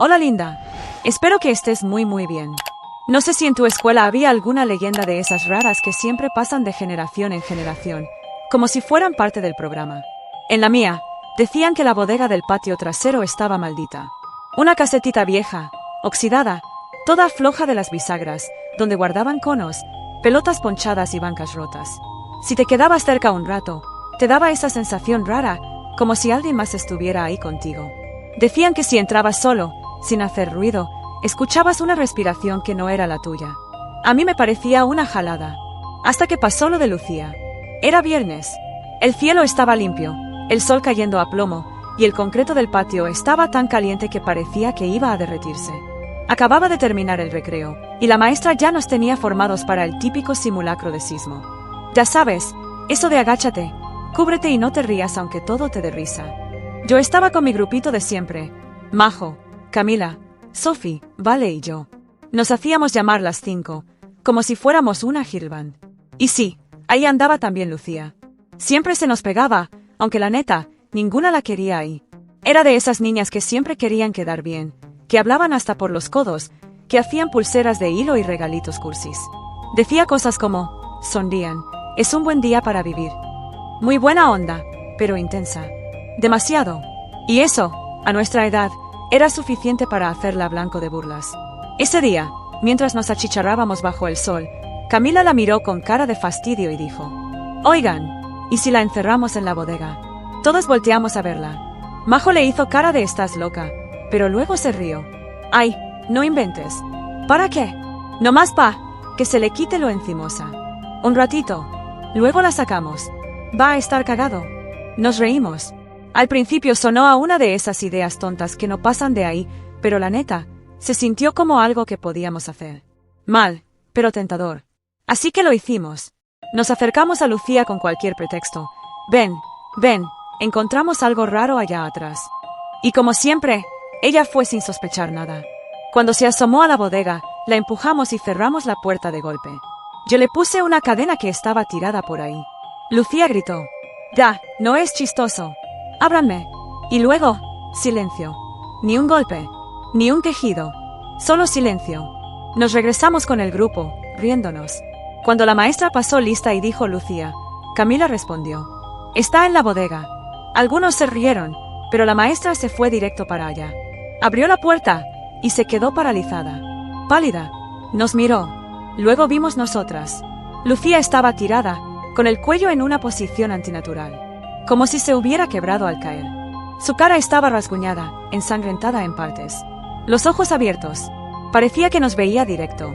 Hola linda. Espero que estés muy bien. No sé si en tu escuela había alguna leyenda de esas raras que siempre pasan de generación en generación, como si fueran parte del programa. En la mía, decían que la bodega del patio trasero estaba maldita. Una casetita vieja, oxidada, toda floja de las bisagras, donde guardaban conos, pelotas ponchadas y bancas rotas. Si te quedabas cerca un rato, te daba esa sensación rara, como si alguien más estuviera ahí contigo. Decían que si entrabas solo, sin hacer ruido, escuchabas una respiración que no era la tuya. A mí me parecía una jalada. Hasta que pasó lo de Lucía. Era viernes. El cielo estaba limpio, el sol cayendo a plomo, y el concreto del patio estaba tan caliente que parecía que iba a derretirse. Acababa de terminar el recreo, y la maestra ya nos tenía formados para el típico simulacro de sismo. Ya sabes, eso de agáchate, cúbrete y no te rías aunque todo te dé risa. Yo estaba con mi grupito de siempre. Majo, Camila, Sophie, Vale y yo. Nos hacíamos llamar las 5, como si fuéramos una girlband. Y sí, ahí andaba también Lucía. Siempre se nos pegaba, aunque la neta, ninguna la quería ahí. Era de esas niñas que siempre querían quedar bien, que hablaban hasta por los codos, que hacían pulseras de hilo y regalitos cursis. Decía cosas como, sonrían, es un buen día para vivir. Muy buena onda, pero intensa. Demasiado. Y eso, a nuestra edad, era suficiente para hacerla blanco de burlas. Ese día, mientras nos achicharrábamos bajo el sol, Camila la miró con cara de fastidio y dijo: «Oigan, ¿y si la encerramos en la bodega?» Todos volteamos a verla. Majo le hizo cara de «estás loca», pero luego se rió. «Ay, no inventes». «¿Para qué?» «Nomás que se le quite lo encimosa. Un ratito. Luego la sacamos. Va a estar cagado». Nos reímos. Al principio sonó a una de esas ideas tontas que no pasan de ahí, pero la neta, se sintió como algo que podíamos hacer. Mal, pero tentador. Así que lo hicimos. Nos acercamos a Lucía con cualquier pretexto. Ven, encontramos algo raro allá atrás. Y como siempre, ella fue sin sospechar nada. Cuando se asomó a la bodega, la empujamos y cerramos la puerta de golpe. Yo le puse una cadena que estaba tirada por ahí. Lucía gritó: «Ya, no es chistoso. ¡Ábranme!». Y luego, silencio. Ni un golpe, ni un quejido. Solo silencio. Nos regresamos con el grupo, riéndonos. Cuando la maestra pasó lista y dijo Lucía, Camila respondió: «Está en la bodega». Algunos se rieron, pero la maestra se fue directo para allá. Abrió la puerta, y se quedó paralizada. Pálida. Nos miró. Luego vimos nosotras. Lucía estaba tirada, con el cuello en una posición antinatural, como si se hubiera quebrado al caer. Su cara estaba rasguñada, ensangrentada en partes. Los ojos abiertos. Parecía que nos veía directo.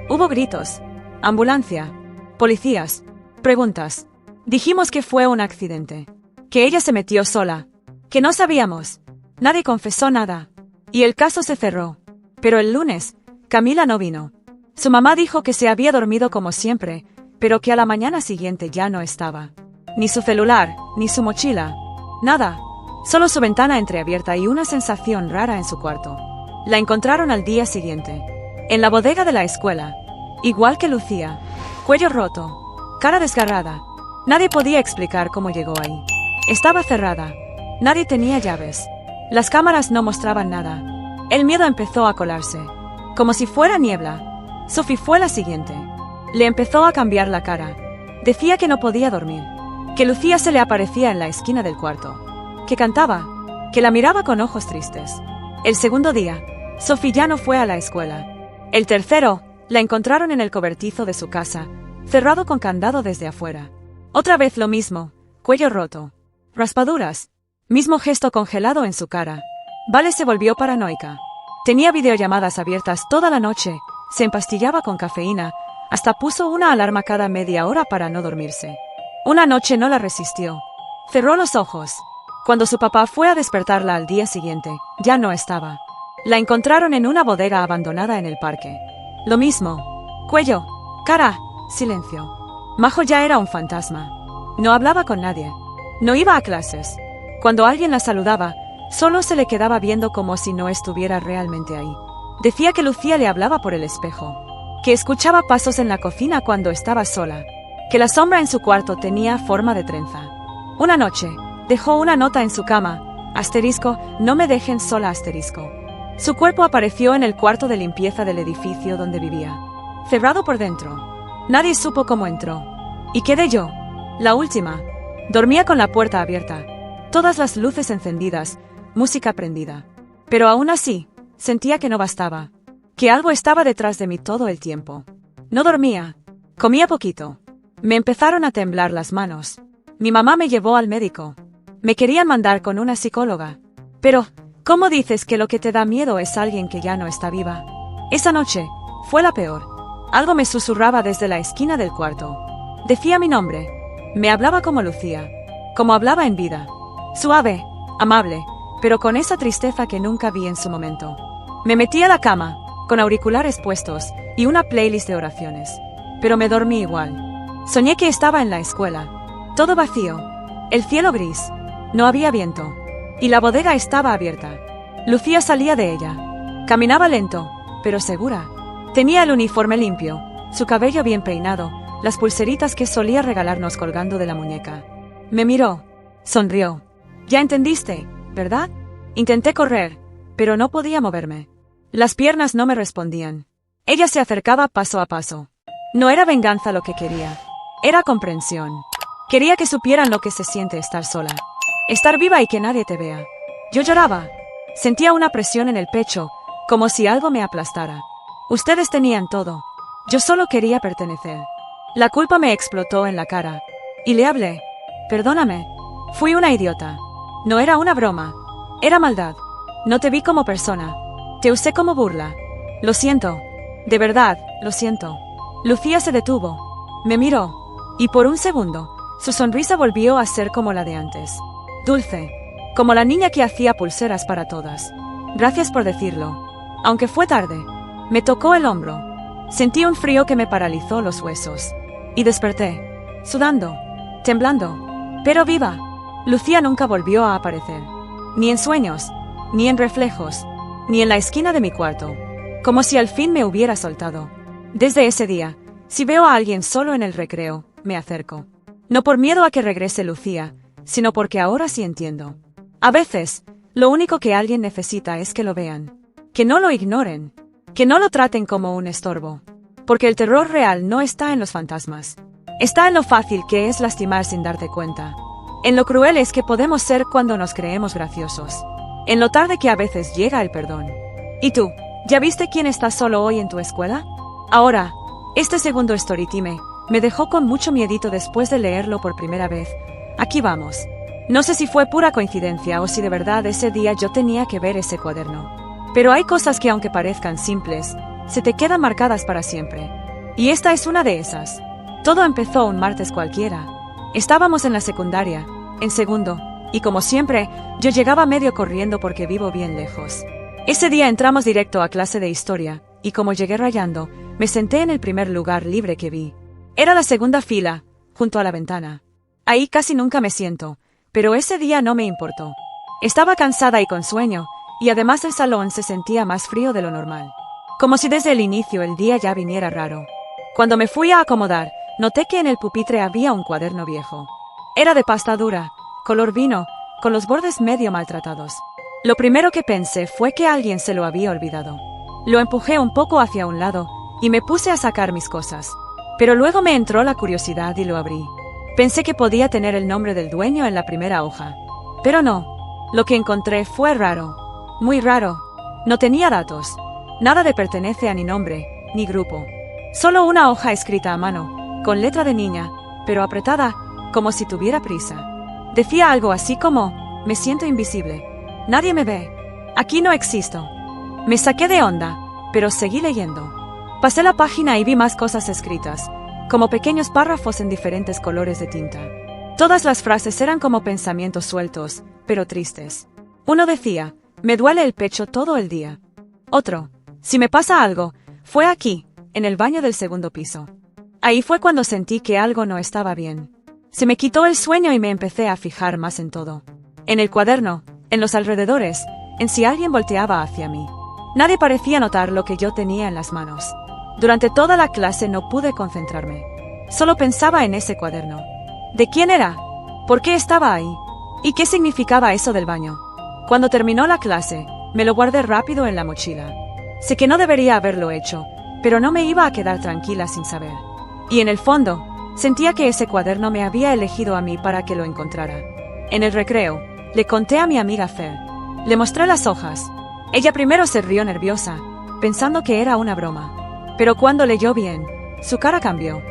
Hubo gritos. Ambulancia. Policías. Preguntas. Dijimos que fue un accidente. Que ella se metió sola. Que no sabíamos. Nadie confesó nada. Y el caso se cerró. Pero el lunes, Camila no vino. Su mamá dijo que se había dormido como siempre, pero que a la mañana siguiente ya no estaba. Ni su celular, ni su mochila. Nada. Solo su ventana entreabierta y una sensación rara en su cuarto. La encontraron al día siguiente. En la bodega de la escuela. Igual que Lucía. Cuello roto. Cara desgarrada. Nadie podía explicar cómo llegó ahí. Estaba cerrada. Nadie tenía llaves. Las cámaras no mostraban nada. El miedo empezó a colarse. Como si fuera niebla. Sophie fue la siguiente. Le empezó a cambiar la cara. Decía que no podía dormir. Que Lucía se le aparecía en la esquina del cuarto. Que cantaba. Que la miraba con ojos tristes. El segundo día, Sophie ya no fue a la escuela. El tercero, la encontraron en el cobertizo de su casa, cerrado con candado desde afuera. Otra vez lo mismo, cuello roto. Raspaduras. Mismo gesto congelado en su cara. Vale se volvió paranoica. Tenía videollamadas abiertas toda la noche, se empastillaba con cafeína, hasta puso una alarma cada media hora para no dormirse. Una noche no la resistió. Cerró los ojos. Cuando su papá fue a despertarla al día siguiente, ya no estaba. La encontraron en una bodega abandonada en el parque. Lo mismo. Cuello, cara, silencio. Majo ya era un fantasma. No hablaba con nadie. No iba a clases. Cuando alguien la saludaba, solo se le quedaba viendo como si no estuviera realmente ahí. Decía que Lucía le hablaba por el espejo. Que escuchaba pasos en la cocina cuando estaba sola. Que la sombra en su cuarto tenía forma de trenza. Una noche, dejó una nota en su cama. *, no me dejen sola *. Su cuerpo apareció en el cuarto de limpieza del edificio donde vivía. Cerrado por dentro. Nadie supo cómo entró. Y quedé yo, la última. Dormía con la puerta abierta. Todas las luces encendidas, música prendida. Pero aún así, sentía que no bastaba. Que algo estaba detrás de mí todo el tiempo. No dormía. Comía poquito. Me empezaron a temblar las manos. Mi mamá me llevó al médico. Me querían mandar con una psicóloga. Pero, ¿cómo dices que lo que te da miedo es alguien que ya no está viva? Esa noche, fue la peor. Algo me susurraba desde la esquina del cuarto. Decía mi nombre. Me hablaba como Lucía. Como hablaba en vida. Suave, amable, pero con esa tristeza que nunca vi en su momento. Me metí a la cama, con auriculares puestos, y una playlist de oraciones. Pero me dormí igual. Soñé que estaba en la escuela. Todo vacío. El cielo gris. No había viento. Y la bodega estaba abierta. Lucía salía de ella. Caminaba lento, pero segura. Tenía el uniforme limpio, su cabello bien peinado, las pulseritas que solía regalarnos colgando de la muñeca. Me miró. Sonrió. Ya entendiste, ¿verdad? Intenté correr, pero no podía moverme. Las piernas no me respondían. Ella se acercaba paso a paso. No era venganza lo que quería. Era comprensión. Quería que supieran lo que se siente estar sola. Estar viva y que nadie te vea. Yo lloraba. Sentía una presión en el pecho, como si algo me aplastara. Ustedes tenían todo. Yo solo quería pertenecer. La culpa me explotó en la cara. Y le hablé. Perdóname. Fui una idiota. No era una broma. Era maldad. No te vi como persona. Te usé como burla. Lo siento. De verdad, lo siento. Lucía se detuvo. Me miró. Y por un segundo, su sonrisa volvió a ser como la de antes. Dulce. Como la niña que hacía pulseras para todas. Gracias por decirlo. Aunque fue tarde. Me tocó el hombro. Sentí un frío que me paralizó los huesos. Y desperté. Sudando. Temblando. Pero viva. Lucía nunca volvió a aparecer. Ni en sueños. Ni en reflejos. Ni en la esquina de mi cuarto. Como si al fin me hubiera soltado. Desde ese día, si veo a alguien solo en el recreo, me acerco. No por miedo a que regrese Lucía, sino porque ahora sí entiendo. A veces, lo único que alguien necesita es que lo vean. Que no lo ignoren. Que no lo traten como un estorbo. Porque el terror real no está en los fantasmas. Está en lo fácil que es lastimar sin darte cuenta. En lo crueles que podemos ser cuando nos creemos graciosos. En lo tarde que a veces llega el perdón. ¿Y tú? ¿Ya viste quién está solo hoy en tu escuela? Ahora, este segundo storytime me dejó con mucho miedito después de leerlo por primera vez. Aquí vamos. No sé si fue pura coincidencia o si de verdad ese día yo tenía que ver ese cuaderno. Pero hay cosas que aunque parezcan simples, se te quedan marcadas para siempre. Y esta es una de esas. Todo empezó un martes cualquiera. Estábamos en la secundaria, en segundo, y como siempre, yo llegaba medio corriendo porque vivo bien lejos. Ese día entramos directo a clase de historia, y como llegué rayando, me senté en el primer lugar libre que vi. Era la segunda fila, junto a la ventana. Ahí casi nunca me siento, pero ese día no me importó. Estaba cansada y con sueño, y además el salón se sentía más frío de lo normal. Como si desde el inicio el día ya viniera raro. Cuando me fui a acomodar, noté que en el pupitre había un cuaderno viejo. Era de pasta dura, color vino, con los bordes medio maltratados. Lo primero que pensé fue que alguien se lo había olvidado. Lo empujé un poco hacia un lado, y me puse a sacar mis cosas. Pero luego me entró la curiosidad y lo abrí. Pensé que podía tener el nombre del dueño en la primera hoja. Pero no. Lo que encontré fue raro. Muy raro. No tenía datos. Nada de pertenece a ni nombre, ni grupo. Solo una hoja escrita a mano, con letra de niña, pero apretada, como si tuviera prisa. Decía algo así como, me siento invisible. Nadie me ve. Aquí no existo. Me saqué de onda, pero seguí leyendo. Pasé la página y vi más cosas escritas, como pequeños párrafos en diferentes colores de tinta. Todas las frases eran como pensamientos sueltos, pero tristes. Uno decía, me duele el pecho todo el día. Otro, si me pasa algo, fue aquí, en el baño del segundo piso. Ahí fue cuando sentí que algo no estaba bien. Se me quitó el sueño y me empecé a fijar más en todo. En el cuaderno, en los alrededores, en si alguien volteaba hacia mí. Nadie parecía notar lo que yo tenía en las manos. Durante toda la clase no pude concentrarme. Solo pensaba en ese cuaderno. ¿De quién era? ¿Por qué estaba ahí? ¿Y qué significaba eso del baño? Cuando terminó la clase, Me lo guardé rápido en la mochila. Sé que no debería haberlo hecho, pero no me iba a quedar tranquila sin saber. Y en el fondo, sentía que ese cuaderno me había elegido a mí para que lo encontrara. En el recreo, le conté a mi amiga Fer. Le mostré las hojas. Ella primero se rió nerviosa, pensando que era una broma. Pero cuando leyó bien, su cara cambió.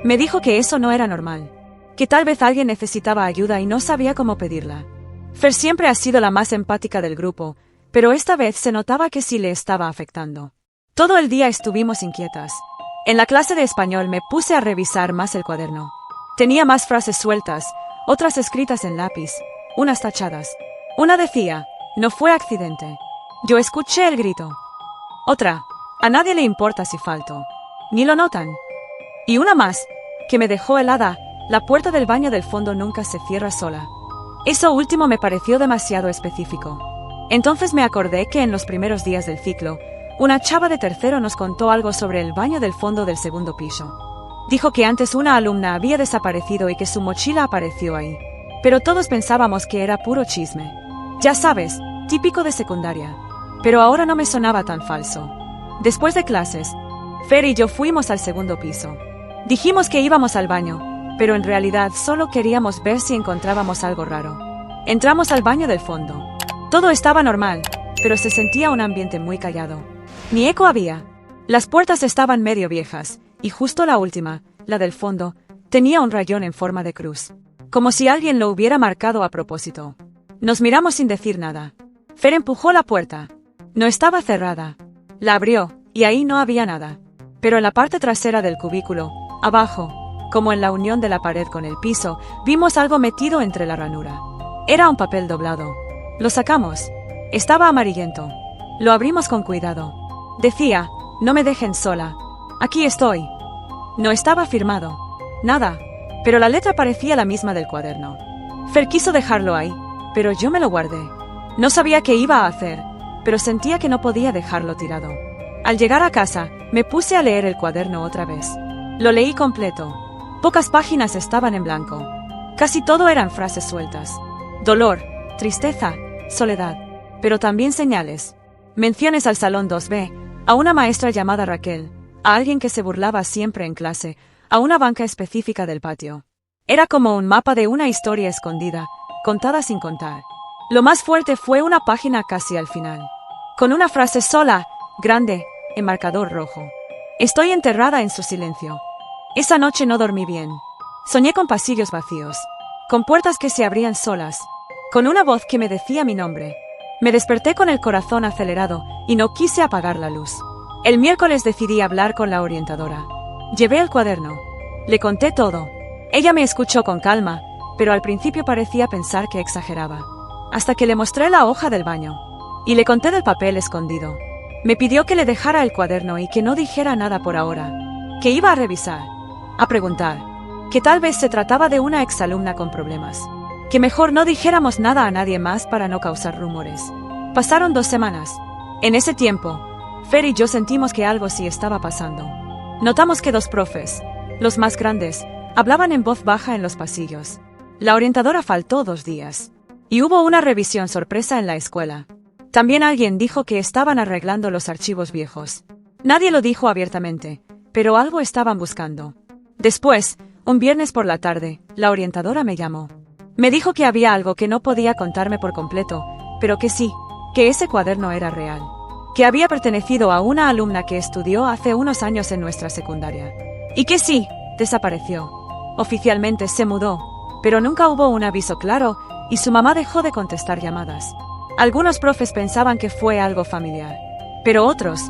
Me dijo que eso no era normal, que tal vez alguien necesitaba ayuda y no sabía cómo pedirla. Fer siempre ha sido la más empática del grupo, pero esta vez se notaba que sí le estaba afectando. Todo el día estuvimos inquietas. En la clase de español me puse a revisar más el cuaderno. Tenía más frases sueltas, otras escritas en lápiz, unas tachadas. Una decía, no fue accidente. Yo escuché el grito. Otra, a nadie le importa si falto. Ni lo notan. Y una más, que me dejó helada, la puerta del baño del fondo nunca se cierra sola. Eso último me pareció demasiado específico. Entonces me acordé que en los primeros días del ciclo, una chava de tercero nos contó algo sobre el baño del fondo del segundo piso. Dijo que antes una alumna había desaparecido y que su mochila apareció ahí. Pero todos pensábamos que era puro chisme. Ya sabes, típico de secundaria. Pero ahora no me sonaba tan falso. Después de clases, Fer y yo fuimos al segundo piso. Dijimos que íbamos al baño, pero en realidad solo queríamos ver si encontrábamos algo raro. Entramos al baño del fondo. Todo estaba normal, pero se sentía un ambiente muy callado. Ni eco había. Las puertas estaban medio viejas, y justo la última, la del fondo, tenía un rayón en forma de cruz. Como si alguien lo hubiera marcado a propósito. Nos miramos sin decir nada. Fer empujó la puerta. No estaba cerrada. La abrió, y ahí no había nada. Pero en la parte trasera del cubículo, abajo, como en la unión de la pared con el piso, vimos algo metido entre la ranura. Era un papel doblado. Lo sacamos. Estaba amarillento. Lo abrimos con cuidado. Decía, no me dejen sola. Aquí estoy. No estaba firmado. Nada. Pero la letra parecía la misma del cuaderno. Fer quiso dejarlo ahí, pero yo me lo guardé. No sabía qué iba a hacer, pero sentía que no podía dejarlo tirado. Al llegar a casa, me puse a leer el cuaderno otra vez. Lo leí completo. Pocas páginas estaban en blanco. Casi todo eran frases sueltas. Dolor, tristeza, soledad. Pero también señales. Menciones al salón 2B, a una maestra llamada Raquel, a alguien que se burlaba siempre en clase, a una banca específica del patio. Era como un mapa de una historia escondida, contada sin contar. Lo más fuerte fue una página casi al final. Con una frase sola, grande, en marcador rojo. Estoy enterrada en su silencio. Esa noche no dormí bien. Soñé con pasillos vacíos, con puertas que se abrían solas, con una voz que me decía mi nombre. Me desperté con el corazón acelerado y no quise apagar la luz. El miércoles decidí hablar con la orientadora. Llevé el cuaderno. Le conté todo. Ella me escuchó con calma, pero al principio parecía pensar que exageraba. Hasta que le mostré la hoja del baño. Y le conté del papel escondido. Me pidió que le dejara el cuaderno y que no dijera nada por ahora. Que iba a revisar. A preguntar. Que tal vez se trataba de una exalumna con problemas. Que mejor no dijéramos nada a nadie más para no causar rumores. Pasaron 2 semanas. En ese tiempo, Fer y yo sentimos que algo sí estaba pasando. Notamos que 2 profes, los más grandes, hablaban en voz baja en los pasillos. La orientadora faltó 2 días. Y hubo una revisión sorpresa en la escuela. También alguien dijo que estaban arreglando los archivos viejos. Nadie lo dijo abiertamente, pero algo estaban buscando. Después, un viernes por la tarde, la orientadora me llamó. Me dijo que había algo que no podía contarme por completo, pero que sí, que ese cuaderno era real. Que había pertenecido a una alumna que estudió hace unos años en nuestra secundaria. Y que sí, desapareció. Oficialmente se mudó, pero nunca hubo un aviso claro y su mamá dejó de contestar llamadas. Algunos profes pensaban que fue algo familiar, pero otros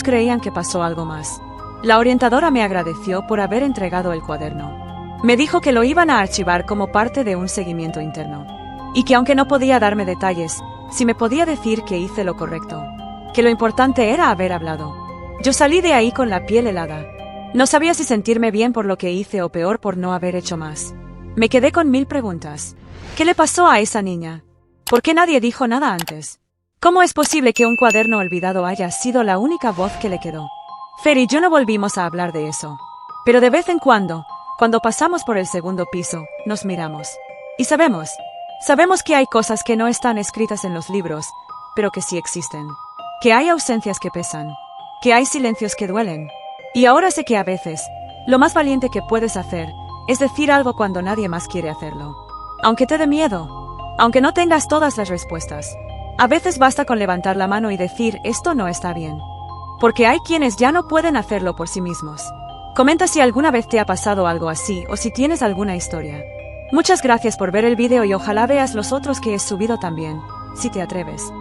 creían que pasó algo más. La orientadora me agradeció por haber entregado el cuaderno. Me dijo que lo iban a archivar como parte de un seguimiento interno. Y que aunque no podía darme detalles, sí me podía decir que hice lo correcto. Que lo importante era haber hablado. Yo salí de ahí con la piel helada. No sabía si sentirme bien por lo que hice o peor por no haber hecho más. Me quedé con 1000 preguntas. ¿Qué le pasó a esa niña? ¿Por qué nadie dijo nada antes? ¿Cómo es posible que un cuaderno olvidado haya sido la única voz que le quedó? Fer y yo no volvimos a hablar de eso. Pero de vez en cuando pasamos por el segundo piso, nos miramos. Y sabemos que hay cosas que no están escritas en los libros, pero que sí existen. Que hay ausencias que pesan. Que hay silencios que duelen. Y ahora sé que a veces, lo más valiente que puedes hacer es decir algo cuando nadie más quiere hacerlo. Aunque te dé miedo. Aunque no tengas todas las respuestas. A veces basta con levantar la mano y decir, esto no está bien. Porque hay quienes ya no pueden hacerlo por sí mismos. Comenta si alguna vez te ha pasado algo así o si tienes alguna historia. Muchas gracias por ver el vídeo y ojalá veas los otros que he subido también, si te atreves.